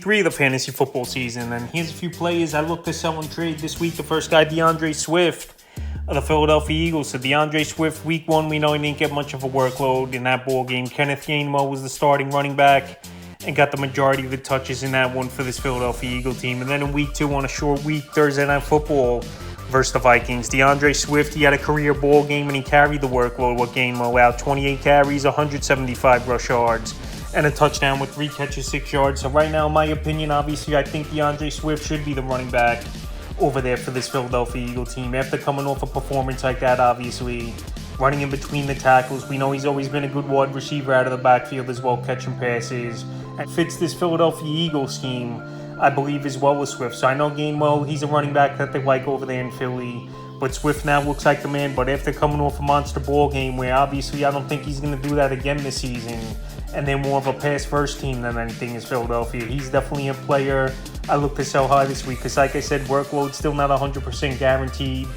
3 of the fantasy football season, and here's a few players I look to sell and trade this week. The first guy, DeAndre Swift of the Philadelphia Eagles. So DeAndre Swift, week 1, we know he didn't get much of a workload in that ball game. Kenneth Gainwell was the starting running back and got the majority of the touches in that one for this Philadelphia Eagle team. And then in week 2, on a short week, Thursday Night Football versus the Vikings, DeAndre Swift, he had a career ball game and he carried the workload with Gainwell out. 28 carries, 175 rush yards, and a touchdown with 3 catches, 6 yards. So right now, in my opinion, obviously, I think DeAndre Swift should be the running back over there for this Philadelphia Eagle team. After coming off a performance like that, obviously, running in between the tackles, we know he's always been a good wide receiver out of the backfield as well, catching passes, and fits this Philadelphia Eagle scheme, I believe, as well as Swift. So I know Gainwell, he's a running back that they like over there in Philly, but Swift now looks like the man. But after coming off a monster ball game, where obviously I don't think he's going to do that again this season, and they're more of a pass-first team than anything is Philadelphia, he's definitely a player I look to sell high this week, because like I said, workload still not 100% guaranteed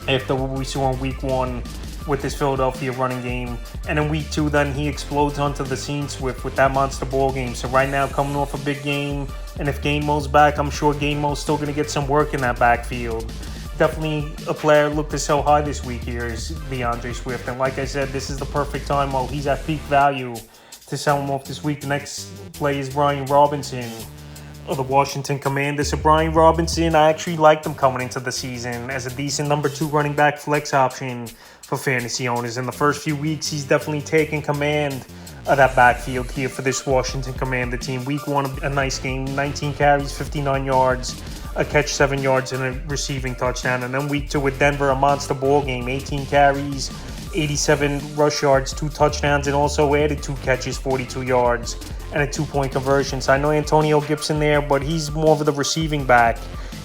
after what we saw in week 1 with this Philadelphia running game. And in week 2, then he explodes onto the scene, Swift, with that monster ball game. So right now, coming off a big game, and if Gainwell's back, I'm sure Gainwell's still going to get some work in that backfield. Definitely a player look to sell high this week here is DeAndre Swift. And like I said, this is the perfect time while he's at peak value to sell him off this week. The next play is Brian Robinson of the Washington Commanders. So Brian Robinson, I actually liked him coming into the season as a decent number 2 running back flex option for fantasy owners. In the first few weeks, he's definitely taken command of that backfield here for this Washington Commander team. Week 1, a nice game, 19 carries, 59 yards, a catch, 7 yards, and a receiving touchdown. And then week 2 with Denver, a monster ball game, 18 carries, 87 rush yards, 2 touchdowns, and also added 2 catches, 42 yards, and a 2-point conversion. So I know Antonio Gibson there, but he's more of the receiving back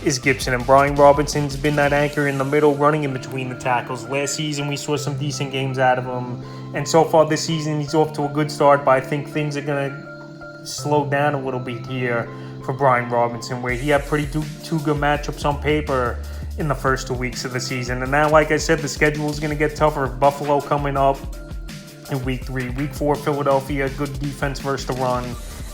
is Gibson. And Brian Robinson's been that anchor in the middle, running in between the tackles. Last season, we saw some decent games out of him. And so far this season, he's off to a good start, but I think things are going to slow down a little bit here for Brian Robinson, where he had two good matchups on paper in the first 2 weeks of the season. And now, like I said, the schedule is going to get tougher. Buffalo coming up in week 3. Week 4, Philadelphia, good defense versus the run.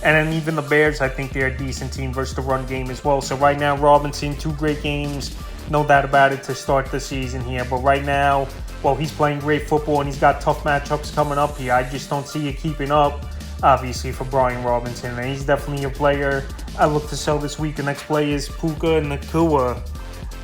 And then even the Bears, I think they're a decent team versus the run game as well. So right now, Robinson, 2 great games, no doubt about it, to start the season here. But right now, well, he's playing great football and he's got tough matchups coming up here. I just don't see it keeping up, obviously, for Brian Robinson. And he's definitely a player I look to sell this week. The next play is Puka Nacua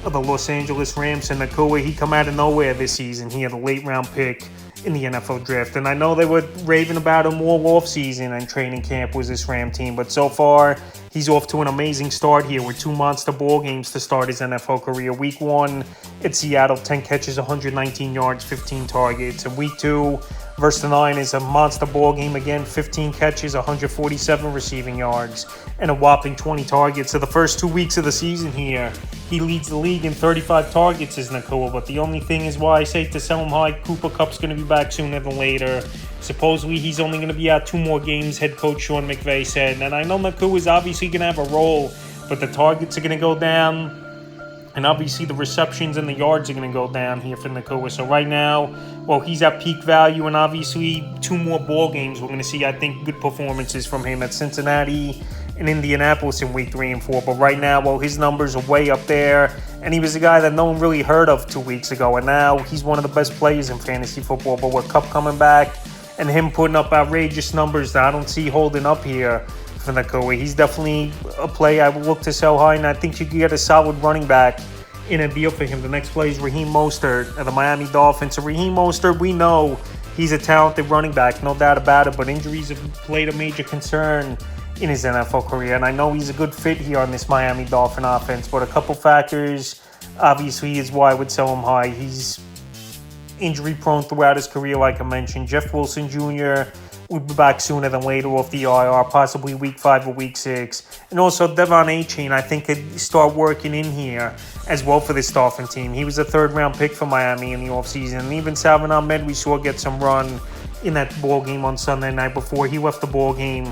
of the Los Angeles Rams. And Nacua, he come out of nowhere this season. He had a late-round pick in the NFL draft. And I know they were raving about him all offseason, and training camp was this Ram team. But so far, he's off to an amazing start here with 2 monster ball games to start his NFL career. Week 1 at Seattle, 10 catches, 119 yards, 15 targets. And week 2 versus the Niners, a monster ball game again, 15 catches, 147 receiving yards, and a whopping 20 targets. So the first 2 weeks of the season here, he leads the league in 35 targets as Nacua. But the only thing is why I say to sell him high, Cooper Kupp's going to be back sooner than later. Supposedly he's only going to be out 2 more games, head coach Sean McVay said. And I know Nacua is obviously going to have a role, but the targets are going to go down. And obviously the receptions and the yards are going to go down here for Nacua. So right now, well, he's at peak value, and obviously 2 more ball games we're going to see, I think, good performances from him at Cincinnati and Indianapolis in week 3 and 4. But right now, well, his numbers are way up there, and he was a guy that no one really heard of 2 weeks ago, and now he's one of the best players in fantasy football. But with Kupp coming back and him putting up outrageous numbers that I don't see holding up here for Nacua, he's definitely a play I would look to sell high, and I think you can get a solid running back in a deal for him. The next play is Raheem Mostert of the Miami Dolphins. So Raheem Mostert, we know he's a talented running back, no doubt about it, but injuries have played a major concern in his NFL career, and I know he's a good fit here on this Miami Dolphin offense, but a couple factors obviously is why I would sell him high. He's injury prone throughout his career, like I mentioned. Jeff Wilson Jr. would be back sooner than later off the IR, possibly week 5 or week 6. And also Devon Achane, I think, could start working in here as well for this Dolphin team. He was a 3rd-round pick for Miami in the offseason. And even Salvon Ahmed, we saw get some run in that ball game on Sunday night before he left the ball game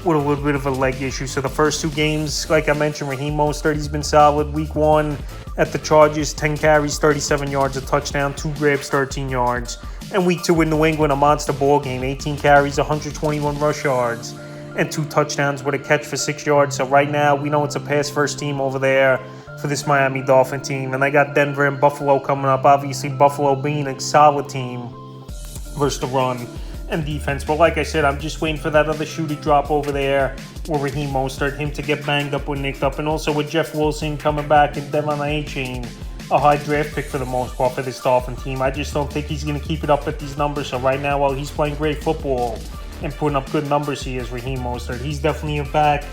with a little bit of a leg issue. So the first 2 games, like I mentioned, Raheem Mostert, he's been solid. Week 1 at the Chargers, 10 carries, 37 yards, a touchdown, 2 grabs, 13 yards. And week 2 in New England, a monster ball game, 18 carries, 121 rush yards, and 2 touchdowns with a catch for 6 yards. So right now, we know it's a pass-first team over there for this Miami Dolphin team. And they got Denver and Buffalo coming up. Obviously, Buffalo being a solid team versus the run and defense. But like I said, I'm just waiting for that other shoe to drop over there with Raheem Mostert, him to get banged up or nicked up. And also with Jeff Wilson coming back and Devon Achane, a high draft pick for the most part for this Dolphin team. I just don't think he's going to keep it up at these numbers. So right now, while he's playing great football and putting up good numbers, he is Raheem Mostert. He's definitely a back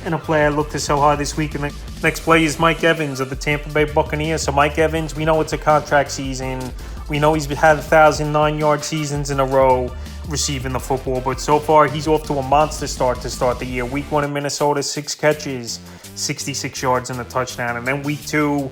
and a player I look to sell high this week. And the next play is Mike Evans of the Tampa Bay Buccaneers. So Mike Evans, we know it's a contract season. We know he's had 1,009-yard seasons in a row receiving the football, but so far he's off to a monster start to start the year. Week 1 in Minnesota, 6 catches, 66 yards and a touchdown. And then week 2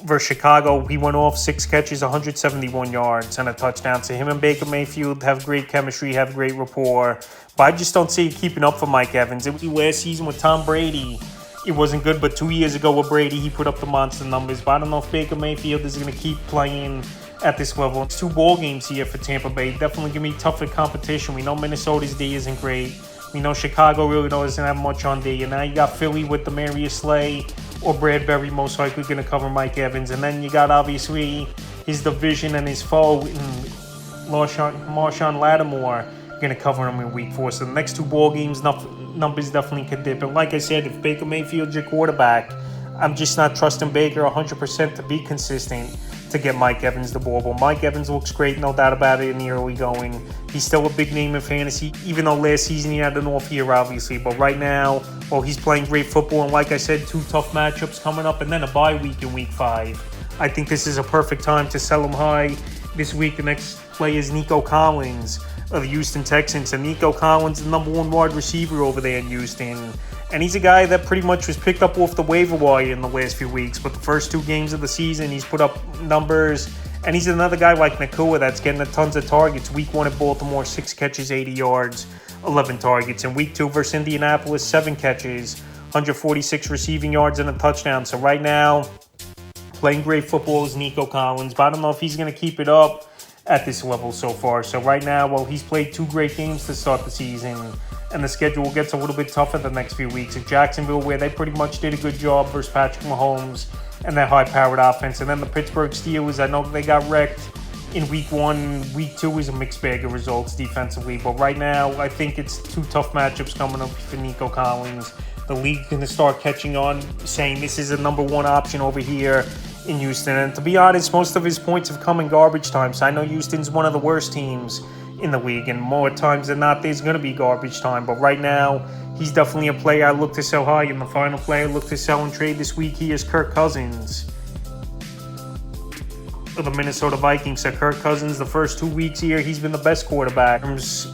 versus Chicago, he went off 6 catches, 171 yards and a touchdown. So him and Baker Mayfield have great chemistry, have great rapport. But I just don't see it keeping up for Mike Evans. It was last season with Tom Brady. It wasn't good, but 2 years ago with Brady, he put up the monster numbers. But I don't know if Baker Mayfield is going to keep playing at this level. It's 2 ball games here for Tampa Bay. Definitely going to be tougher competition. We know Minnesota's D isn't great. We know Chicago really doesn't have much on D. And now you got Philly with Demarius Slay or Bradbury most likely going to cover Mike Evans. And then you got obviously his division and his foe in Marshawn Lattimore going to cover him in week 4. So the next 2 ball games, numbers definitely could dip. And like I said, if Baker Mayfield's your quarterback, I'm just not trusting Baker 100% to be consistent to get Mike Evans the ball. But Mike Evans looks great, no doubt about it, in the early going. He's still a big name in fantasy, even though last season he had an off year, obviously. But right now, well, he's playing great football. And like I said, 2 tough matchups coming up and then a bye week in week 5. I think this is a perfect time to sell him high this week. The next play is Nico Collins of the Houston Texans. And Nico Collins, the number 1 wide receiver over there in Houston. And he's a guy that pretty much was picked up off the waiver wire in the last few weeks. But the first 2 games of the season, he's put up numbers. And he's another guy like Nakua that's getting tons of targets. Week 1 at Baltimore, 6 catches, 80 yards, 11 targets. And week 2 versus Indianapolis, 7 catches, 146 receiving yards and a touchdown. So right now, playing great football is Nico Collins. But I don't know if he's going to keep it up at this level so far. So right now, well, he's played 2 great games to start the season. And the schedule gets a little bit tougher the next few weeks. At Jacksonville, where they pretty much did a good job versus Patrick Mahomes and that high-powered offense. And then the Pittsburgh Steelers, I know they got wrecked in week 1. Week 2 is a mixed bag of results defensively. But right now, I think it's 2 tough matchups coming up for Nico Collins. The league's going to start catching on, saying this is a number 1 option over here in Houston. And to be honest, most of his points have come in garbage time. So I know Houston's one of the worst teams in the league, and more times than not, there's going to be garbage time. But right now, he's definitely a player I look to sell high. And the final player I look to sell and trade this week, he is Kirk Cousins of the Minnesota Vikings. So Kirk Cousins, the first 2 weeks here, he's been the best quarterback in terms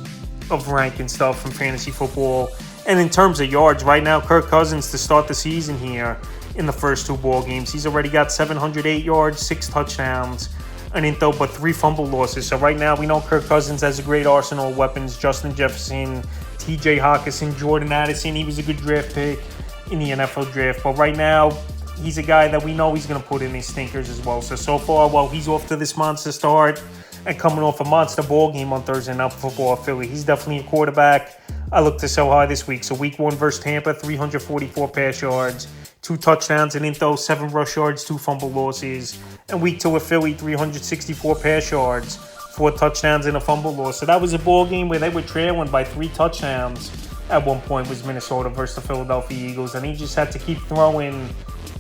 of rank and stuff from fantasy football. And in terms of yards, right now, Kirk Cousins to start the season here in the first 2 ball games, he's already got 708 yards, 6 touchdowns, but 3 fumble losses. So right now, we know Kirk Cousins has a great arsenal of weapons. Justin Jefferson, TJ Hawkinson, Jordan Addison. He was a good draft pick in the NFL draft. But right now, he's a guy that we know he's going to put in his stinkers as well. So far, well, he's off to this monster start and coming off a monster ball game on Thursday Night Football at Philly. He's definitely a quarterback I look to sell high this week. So week 1 versus Tampa, 344 pass yards, 2 touchdowns and 7 rush yards, 2 fumble losses. And week 2 at Philly, 364 pass yards, 4 touchdowns and a fumble loss. So that was a ball game where they were trailing by 3 touchdowns at one point, was Minnesota versus the Philadelphia Eagles. And he just had to keep throwing.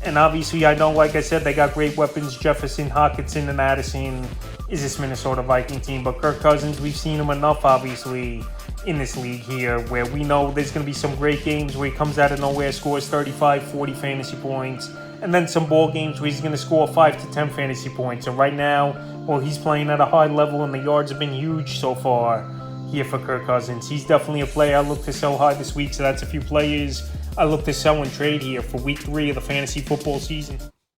And obviously, I know, like I said, they got great weapons. Jefferson, Hawkinson, and Addison is this Minnesota Viking team. But Kirk Cousins, we've seen him enough, obviously, in this league here, where we know there's going to be some great games where he comes out of nowhere, scores 35, 40 fantasy points, and then some ball games where he's going to score 5 to 10 fantasy points. And right now, well, he's playing at a high level, and the yards have been huge so far here for Kirk Cousins. He's definitely a player I look to sell high this week, so that's a few players I look to sell and trade here for week 3 of the fantasy football season.